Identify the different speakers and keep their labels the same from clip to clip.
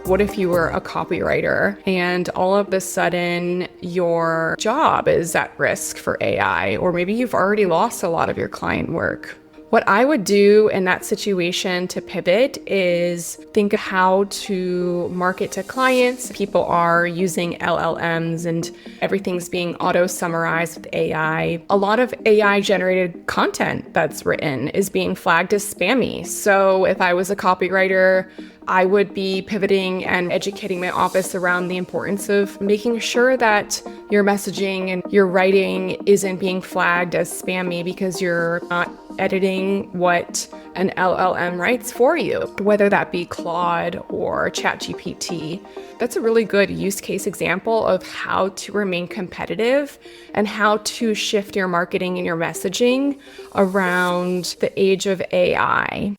Speaker 1: What if you were a copywriter and all of a sudden your job is at risk for AI, or maybe you've already lost a lot of your client work? What I would do in that situation to pivot is think of how to market to clients. People are using LLMs and everything's being auto-summarized with AI. A lot of AI-generated content that's written is being flagged as spammy. So if I was a copywriter, I would be pivoting and educating my office around the importance of making sure that your messaging and your writing isn't being flagged as spammy because you're not editing what an LLM writes for you, whether that be Claude or ChatGPT. That's a really good use case example of how to remain competitive and how to shift your marketing and your messaging around the age of AI.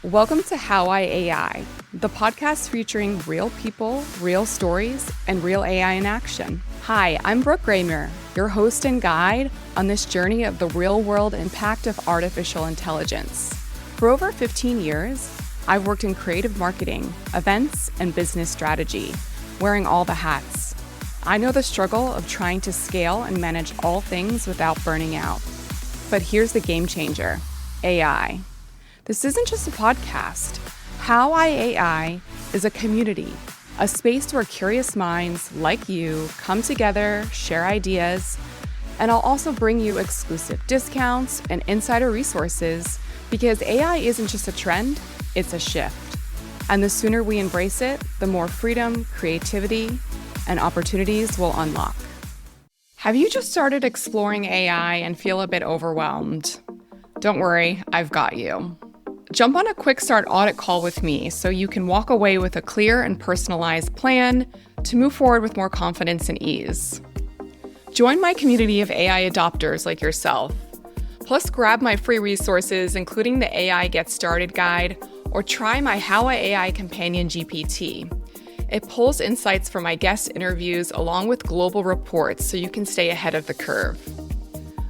Speaker 1: Welcome to How I AI, the podcast featuring real people, real stories, and real AI in action. Hi, I'm Brooke Raymer, your host and guide on this journey of the real-world impact of artificial intelligence. For over 15 years, I've worked in creative marketing, events, and business strategy, wearing all the hats. I know the struggle of trying to scale and manage all things without burning out. But here's the game changer, AI. This isn't just a podcast. How I AI is a community, a space where curious minds like you come together, share ideas, and I'll also bring you exclusive discounts and insider resources because AI isn't just a trend, it's a shift. And the sooner we embrace it, the more freedom, creativity, and opportunities we'll unlock. Have you just started exploring AI and feel a bit overwhelmed? Don't worry, I've got you. Jump on a quick start audit call with me so you can walk away with a clear and personalized plan to move forward with more confidence and ease. Join my community of AI adopters like yourself. Plus, grab my free resources, including the AI Get Started guide, or try my How I AI Companion GPT. It pulls insights from my guest interviews along with global reports so you can stay ahead of the curve.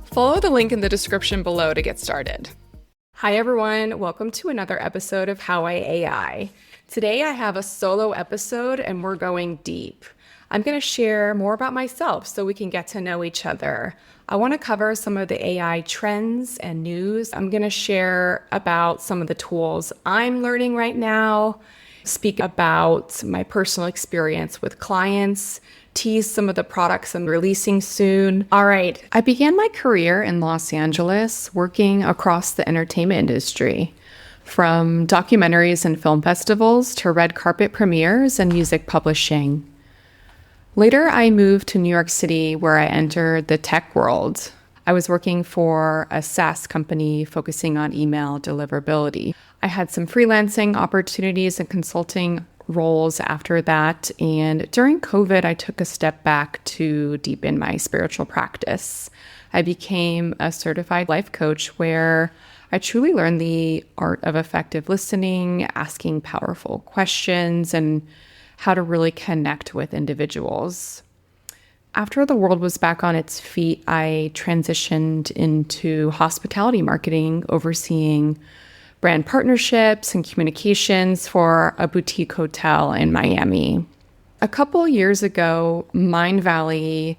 Speaker 1: Follow the link in the description below to get started. Hi everyone, welcome to another episode of How I AI. Today I have a solo episode and we're going deep. I'm going to share more about myself so we can get to know each other. I want to cover some of the AI trends and news. I'm going to share about some of the tools I'm learning right now, speak about my personal experience with clients, tease some of the products I'm releasing soon. All right, I began my career in Los Angeles working across the entertainment industry, from documentaries and film festivals to red carpet premieres and music publishing. Later, I moved to New York City where I entered the tech world. I was working for a SaaS company focusing on email deliverability. I had some freelancing opportunities and consulting roles after that. And during COVID, I took a step back to deepen my spiritual practice. I became a certified life coach where I truly learned the art of effective listening, asking powerful questions, and how to really connect with individuals. After the world was back on its feet, I transitioned into hospitality marketing, overseeing brand partnerships and communications for a boutique hotel in Miami. A couple years ago, Mindvalley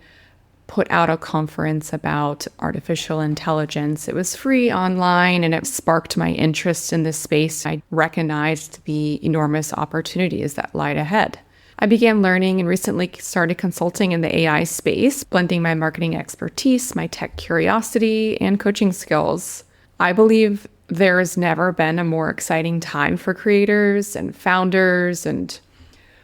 Speaker 1: put out a conference about artificial intelligence. It was free online and it sparked my interest in this space. I recognized the enormous opportunities that lied ahead. I began learning and recently started consulting in the AI space, blending my marketing expertise, my tech curiosity, and coaching skills. I believe there has never been a more exciting time for creators and founders, and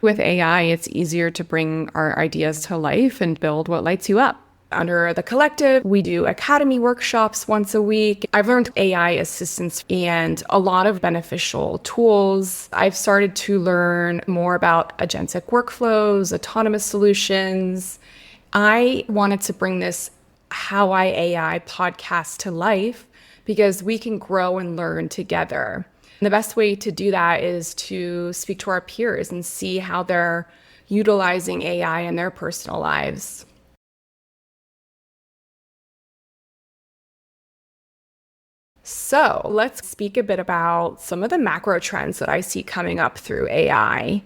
Speaker 1: with AI, it's easier to bring our ideas to life and build what lights you up. Under The Collective, we do academy workshops once a week. I've learned AI assistance and a lot of beneficial tools. I've started to learn more about agentic workflows, autonomous solutions. I wanted to bring this How I AI podcast to life because we can grow and learn together. And the best way to do that is to speak to our peers and see how they're utilizing AI in their personal lives. So let's speak a bit about some of the macro trends that I see coming up through AI.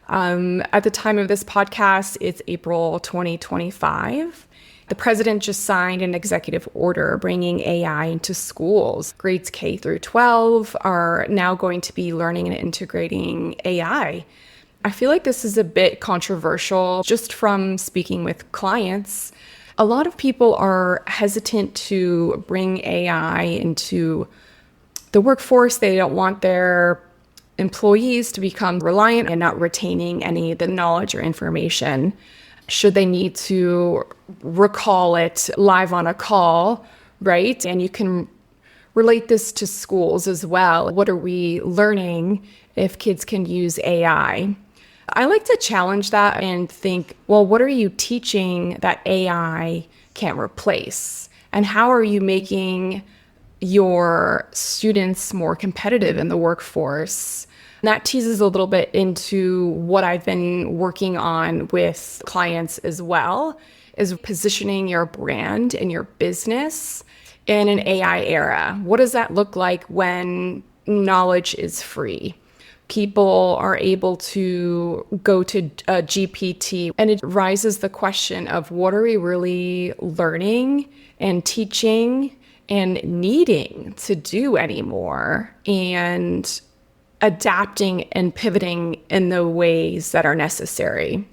Speaker 1: At the time of this podcast, it's April 2025. The president just signed an executive order bringing AI into schools. Grades K through 12 are now going to be learning and integrating AI. I feel like this is a bit controversial just from speaking with clients. A lot of people are hesitant to bring AI into the workforce. They don't want their employees to become reliant and not retaining any of the knowledge or information. Should they need to recall it live on a call, right? And you can relate this to schools as well. What are we learning if kids can use AI? I like to challenge that and think, well, what are you teaching that AI can't replace? And how are you making your students more competitive in the workforce? And that teases a little bit into what I've been working on with clients as well, is positioning your brand and your business in an AI era. What does that look like when knowledge is free? People are able to go to a GPT, and it raises the question of what are we really learning and teaching and needing to do anymore, and adapting and pivoting in the ways that are necessary.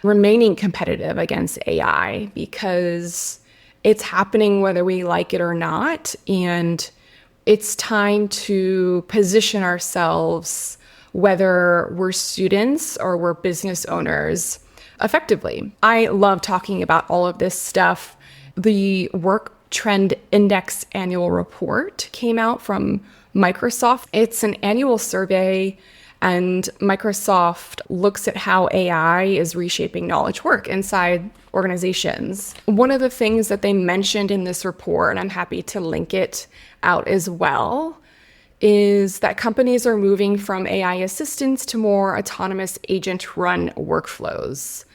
Speaker 1: Remaining competitive against AI because it's happening whether we like it or not, and it's time to position ourselves, whether we're students or we're business owners, effectively. I love talking about all of this stuff. The Work Trend Index annual report came out from Microsoft. It's an annual survey, and Microsoft looks at how AI is reshaping knowledge work inside organizations. One of the things that they mentioned in this report, and I'm happy to link it out as well, is that companies are moving from AI assistants to more autonomous agent-run workflows,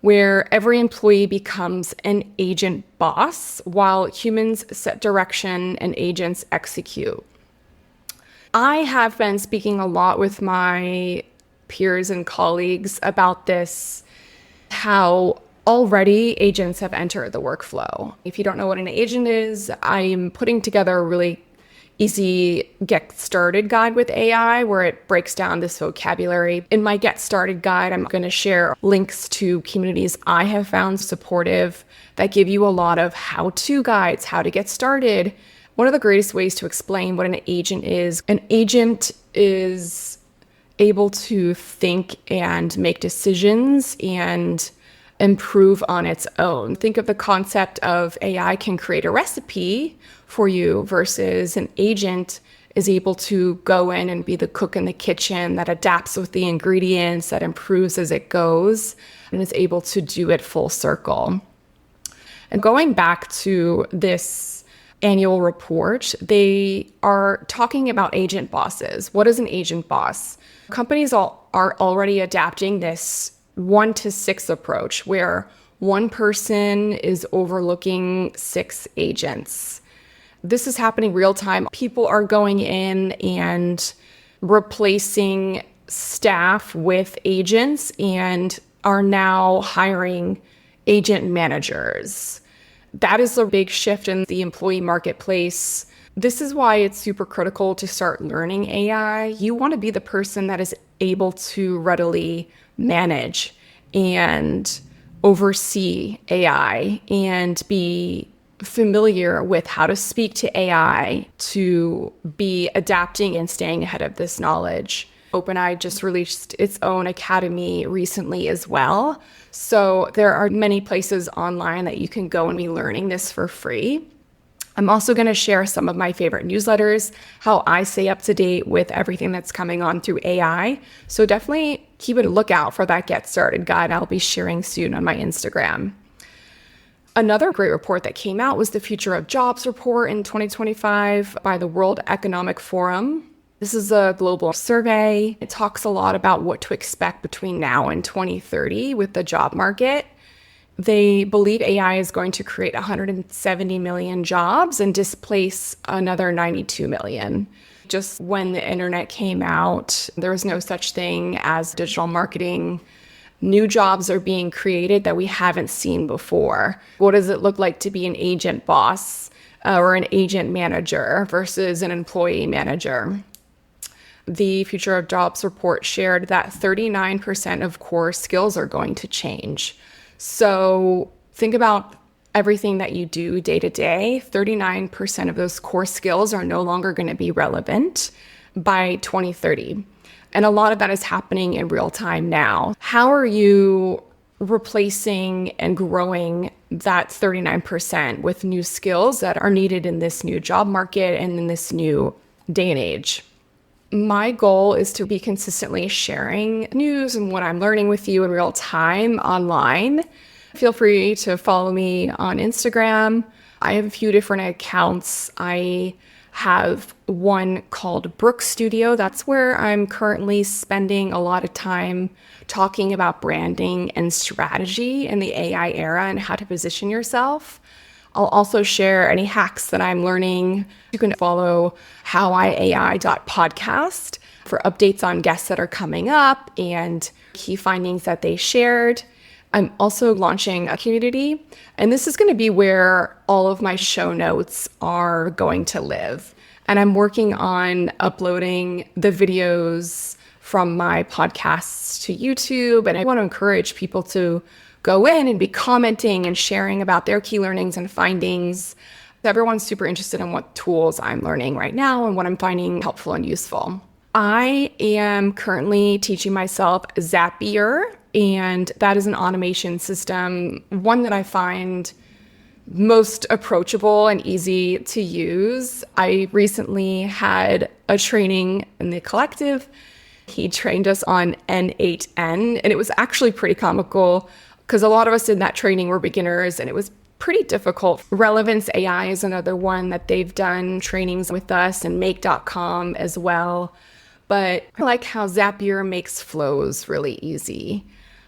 Speaker 1: where every employee becomes an agent boss while humans set direction and agents execute. I have been speaking a lot with my peers and colleagues about this, how already agents have entered the workflow. If you don't know what an agent is, I'm putting together a really easy get started guide with AI where it breaks down this vocabulary. In my get started guide, I'm going to share links to communities I have found supportive that give you a lot of how-to guides, how to get started. One of the greatest ways to explain what an agent is able to think and make decisions and improve on its own. Think of the concept of AI can create a recipe for you versus an agent is able to go in and be the cook in the kitchen that adapts with the ingredients, that improves as it goes, and is able to do it full circle. And going back to this annual report, they are talking about agent bosses. What is an agent boss? Companies are already adapting this 1-to-6 approach where one person is overlooking 6 agents. This is happening real time. People are going in and replacing staff with agents and are now hiring agent managers. That is a big shift in the employee marketplace. This is why it's super critical to start learning AI. You want to be the person that is able to readily manage and oversee AI and be familiar with how to speak to AI to be adapting and staying ahead of this knowledge. OpenAI just released its own academy recently as well. So there are many places online that you can go and be learning this for free. I'm also going to share some of my favorite newsletters, how I stay up to date with everything that's coming on through AI. So definitely keep a lookout for that Get Started guide I'll be sharing soon on my Instagram. Another great report that came out was the Future of Jobs report in 2025 by the World Economic Forum. This is a global survey. It talks a lot about what to expect between now and 2030 with the job market. They believe AI is going to create 170 million jobs and displace another 92 million. Just when the internet came out, there was no such thing as digital marketing. New jobs are being created that we haven't seen before. What does it look like to be an agent boss or an agent manager versus an employee manager? The Future of Jobs report shared that 39% of core skills are going to change. So think about everything that you do day to day. 39% of those core skills are no longer going to be relevant by 2030. And a lot of that is happening in real time now. How are you replacing and growing that 39% with new skills that are needed in this new job market and in this new day and age? My goal is to be consistently sharing news and what I'm learning with you in real time online. Feel free to follow me on Instagram. I have a few different accounts. I have one called Brook Studio. That's where I'm currently spending a lot of time talking about branding and strategy in the AI era and how to position yourself. I'll also share any hacks that I'm learning. You can follow howiai.podcast for updates on guests that are coming up and key findings that they shared. I'm also launching a community, and this is going to be where all of my show notes are going to live. And I'm working on uploading the videos from my podcasts to YouTube, and I want to encourage people to go in and be commenting and sharing about their key learnings and findings. Everyone's super interested in what tools I'm learning right now and what I'm finding helpful and useful. I am currently teaching myself Zapier, and that is an automation system, one that I find most approachable and easy to use. I recently had a training in the collective. He trained us on N8N, and it was actually pretty comical because a lot of us in that training were beginners, and it was pretty difficult. Relevance AI is another one that they've done trainings with us, and make.com as well. But I like how Zapier makes flows really easy.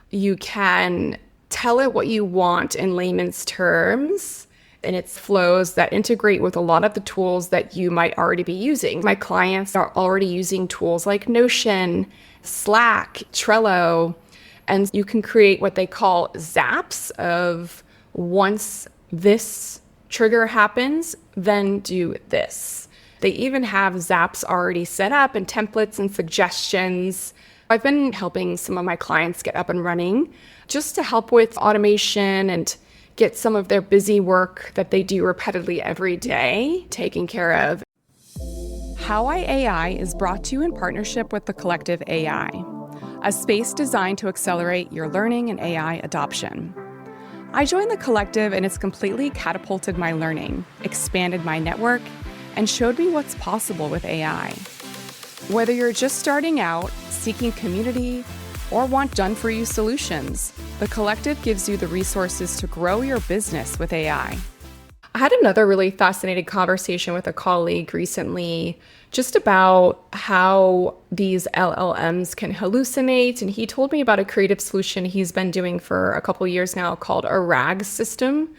Speaker 1: You can tell it what you want in layman's terms, and it's flows that integrate with a lot of the tools that you might already be using. My clients are already using tools like Notion, Slack, Trello, and you can create what they call zaps of once this trigger happens, then do this. They even have zaps already set up and templates and suggestions. I've been helping some of my clients get up and running just to help with automation and get some of their busy work that they do repetitively every day taken care of. How I AI is brought to you in partnership with the Collective AI, a space designed to accelerate your learning and AI adoption. I joined the Collective and it's completely catapulted my learning, expanded my network, and showed me what's possible with AI. Whether you're just starting out, seeking community, or want done-for-you solutions, the Collective gives you the resources to grow your business with AI. I had another really fascinating conversation with a colleague recently just about how these LLMs can hallucinate. And he told me about a creative solution he's been doing for a couple years now called a RAG system.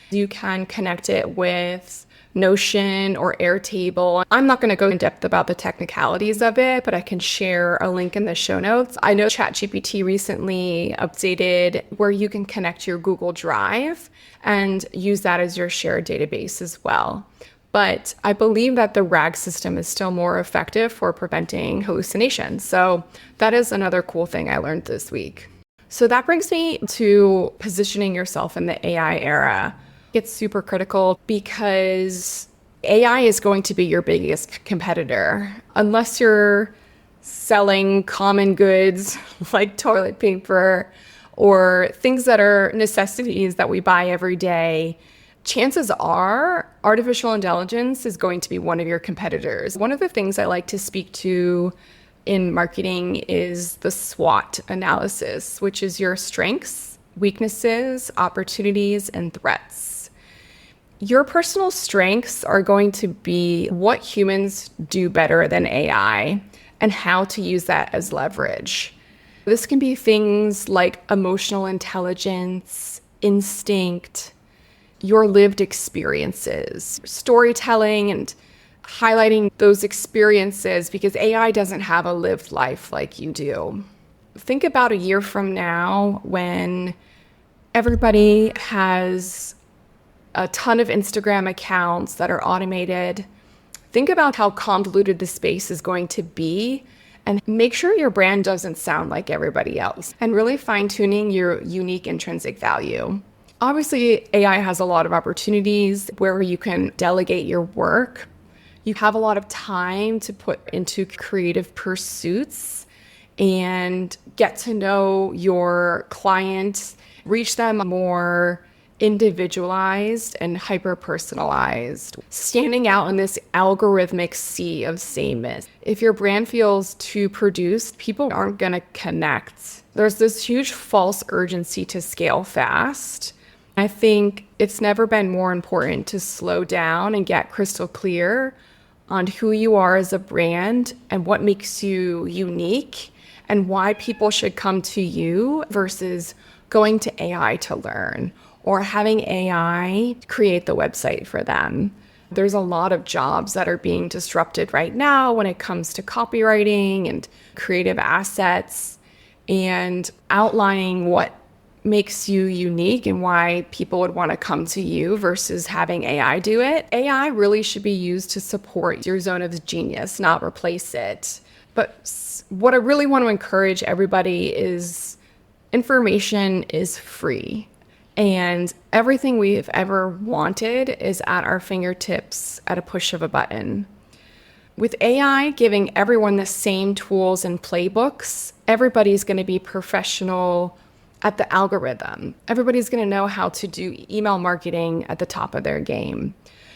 Speaker 1: You can connect it with Notion or Airtable. I'm not going to go in depth about the technicalities of it, but I can share a link in the show notes. I know ChatGPT recently updated where you can connect your Google Drive and use that as your shared database as well. But I believe that the RAG system is still more effective for preventing hallucinations. So that is another cool thing I learned this week. So that brings me to positioning yourself in the AI era. It's super critical because AI is going to be your biggest competitor. Unless you're selling common goods like toilet paper or things that are necessities that we buy every day, chances are artificial intelligence is going to be one of your competitors. One of the things I like to speak to in marketing is the SWOT analysis, which is your strengths, weaknesses, opportunities, and threats. Your personal strengths are going to be what humans do better than AI and how to use that as leverage. This can be things like emotional intelligence, instinct, your lived experiences, storytelling and highlighting those experiences, because AI doesn't have a lived life like you do. Think about a year from now when everybody has a ton of Instagram accounts that are automated. Think about how convoluted the space is going to be, and make sure your brand doesn't sound like everybody else, and really fine-tuning your unique intrinsic value. Obviously, AI has a lot of opportunities where you can delegate your work. You have a lot of time to put into creative pursuits and get to know your client, reach them more individualized and hyper-personalized, standing out in this algorithmic sea of sameness. If your brand feels too produced, people aren't going to connect. There's this huge false urgency to scale fast. I think it's never been more important to slow down and get crystal clear on who you are as a brand and what makes you unique and why people should come to you versus going to AI to learn or having AI create the website for them. There's a lot of jobs that are being disrupted right now when it comes to copywriting and creative assets, and outlining what makes you unique and why people would want to come to you versus having AI do it. AI really should be used to support your zone of genius, not replace it. But what I really want to encourage everybody is information is free. And everything we've ever wanted is at our fingertips at a push of a button. With AI giving everyone the same tools and playbooks, everybody's going to be professional at the algorithm. Everybody's going to know how to do email marketing at the top of their game.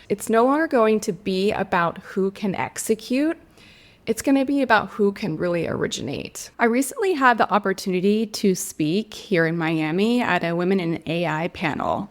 Speaker 1: It's no longer going to be about who can execute. It's going to be about who can really originate. I recently had the opportunity to speak here in Miami at a Women in AI panel.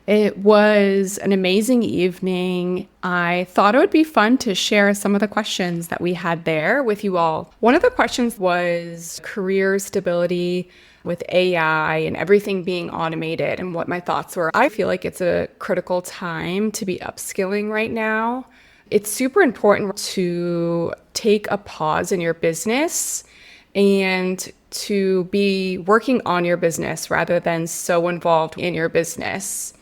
Speaker 1: It was an amazing evening. I thought it would be fun to share some of the questions that we had there with you all. One of the questions was career stability with AI and everything being automated and what my thoughts were. I feel like it's a critical time to be upskilling right now. It's super important to take a pause in your business and to be working on your business rather than so involved in your business.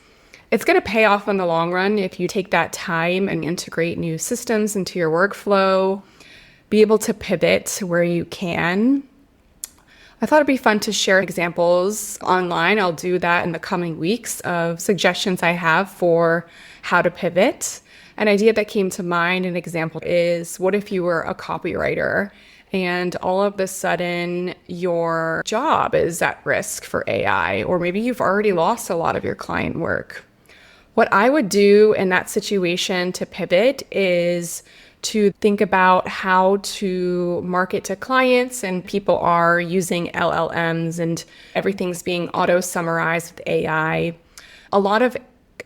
Speaker 1: It's going to pay off in the long run if you take that time and integrate new systems into your workflow, be able to pivot where you can. I thought it'd be fun to share examples online. I'll do that in the coming weeks of suggestions I have for how to pivot. An idea that came to mind, an example is, what if you were a copywriter and all of a sudden your job is at risk for AI, or maybe you've already lost a lot of your client work? What I would do in that situation to pivot is to think about how to market to clients, and people are using LLMs and everything's being auto-summarized with AI. A lot of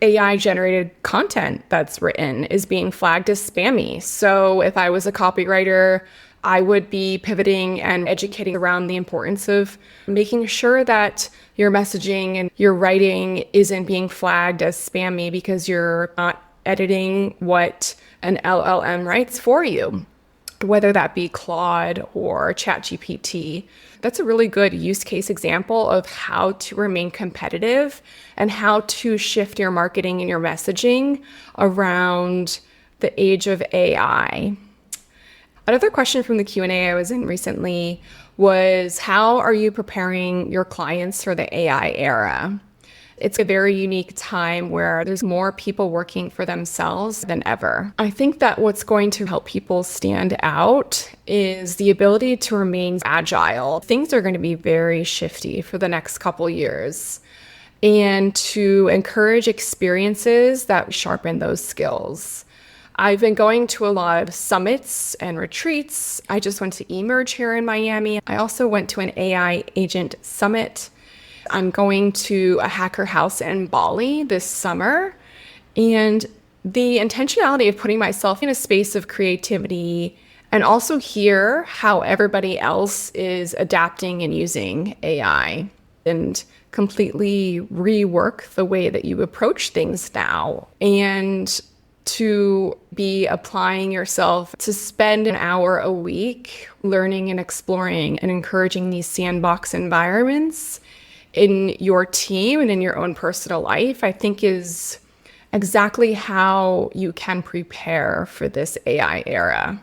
Speaker 1: AI-generated content that's written is being flagged as spammy. So if I was a copywriter, I would be pivoting and educating around the importance of making sure that your messaging and your writing isn't being flagged as spammy because you're not editing what an LLM writes for you, whether that be Claude or ChatGPT. That's a really good use case example of how to remain competitive and how to shift your marketing and your messaging around the age of AI. Another question from the Q&A I was in recently was, how are you preparing your clients for the AI era? It's a very unique time where there's more people working for themselves than ever. I think that what's going to help people stand out is the ability to remain agile. Things are going to be very shifty for the next couple years, and to encourage experiences that sharpen those skills. I've been going to a lot of summits and retreats. I just went to Emerge here in Miami. I also went to an AI agent summit. I'm going to a hacker house in Bali this summer. And the intentionality of putting myself in a space of creativity and also hear how everybody else is adapting and using AI. and completely rework the way that you approach things now. And to be applying yourself to spend an hour a week learning and exploring and encouraging these sandbox environments in your team and in your own personal life, I think is exactly how you can prepare for this AI era.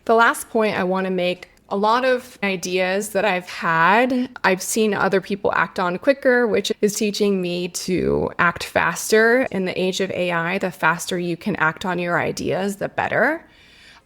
Speaker 1: The last point I want to make, a lot of ideas that I've seen other people act on quicker, which is teaching me to act faster. In the age of AI, the faster you can act on your ideas, the better.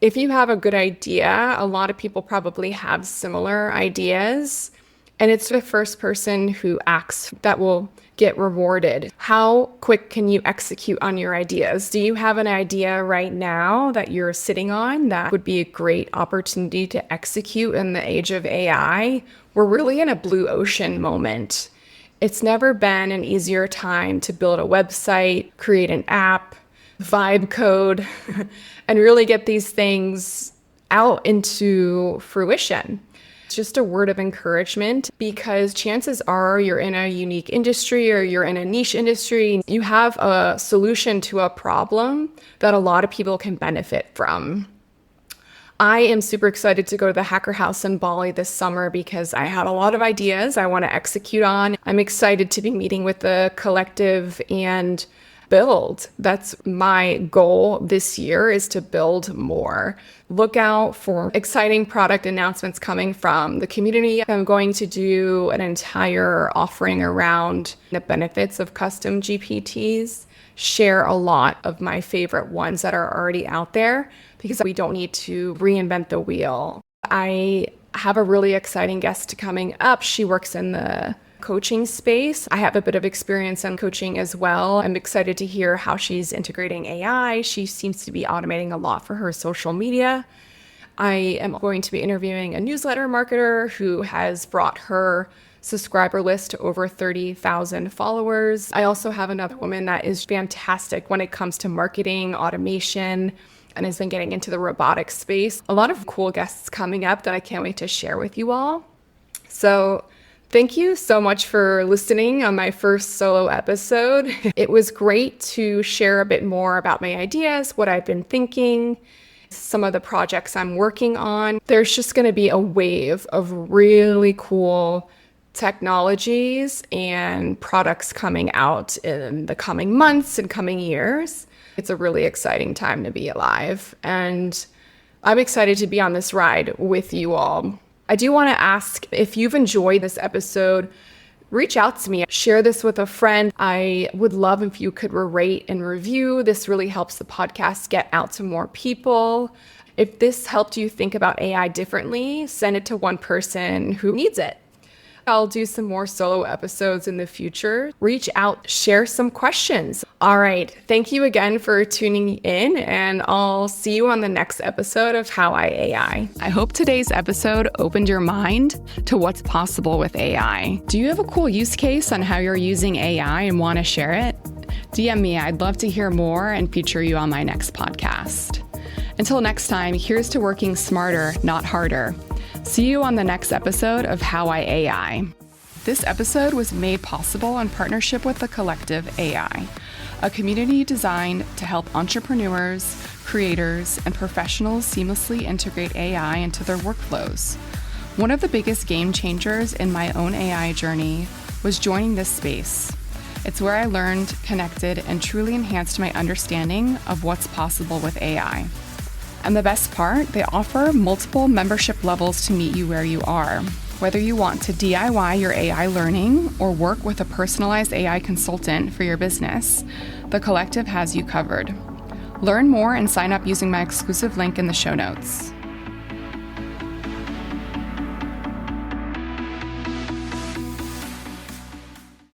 Speaker 1: If you have a good idea, a lot of people probably have similar ideas, and it's the first person who acts that will get rewarded. How quick can you execute on your ideas? Do you have an idea right now that you're sitting on that would be a great opportunity to execute in the age of AI? We're really in a blue ocean moment. It's never been an easier time to build a website, create an app, vibe code, and really get these things out into fruition. Just a word of encouragement, because chances are you're in a unique industry or you're in a niche industry. You have a solution to a problem that a lot of people can benefit from. I am super excited to go to the Hacker House in Bali this summer because I had a lot of ideas I want to execute on. I'm excited to be meeting with the collective and build. That's my goal this year, is to build more. Look out for exciting product announcements coming from the community. I'm going to do an entire offering around the benefits of custom GPTs, share a lot of my favorite ones that are already out there, because we don't need to reinvent the wheel. I have a really exciting guest coming up. She works in the coaching space. I have a bit of experience in coaching as well. I'm excited to hear how she's integrating AI. She seems to be automating a lot for her social media. I am going to be interviewing a newsletter marketer who has brought her subscriber list to over 30,000 followers. I also have another woman that is fantastic when it comes to marketing, automation, and has been getting into the robotics space. A lot of cool guests coming up that I can't wait to share with you all. So thank you so much for listening on my first solo episode. It was great to share a bit more about my ideas, what I've been thinking, some of the projects I'm working on. There's just going to be a wave of really cool technologies and products coming out in the coming months and coming years. It's a really exciting time to be alive, and I'm excited to be on this ride with you all. I do want to ask, if you've enjoyed this episode, reach out to me. Share this with a friend. I would love if you could rate and review. This really helps the podcast get out to more people. If this helped you think about AI differently, send it to one person who needs it. I'll do some more solo episodes in the future. Reach out, share some questions. All right. Thank you again for tuning in, and I'll see you on the next episode of How I AI. I hope today's episode opened your mind to what's possible with AI. Do you have a cool use case on how you're using AI and want to share it? DM me. I'd love to hear more and feature you on my next podcast. Until next time, here's to working smarter, not harder. See you on the next episode of How I AI. This episode was made possible in partnership with the Collective AI, a community designed to help entrepreneurs, creators, and professionals seamlessly integrate AI into their workflows. One of the biggest game changers in my own AI journey was joining this space. It's where I learned, connected, and truly enhanced my understanding of what's possible with AI. And the best part, they offer multiple membership levels to meet you where you are. Whether you want to DIY your AI learning or work with a personalized AI consultant for your business, the Collective has you covered. Learn more and sign up using my exclusive link in the show notes.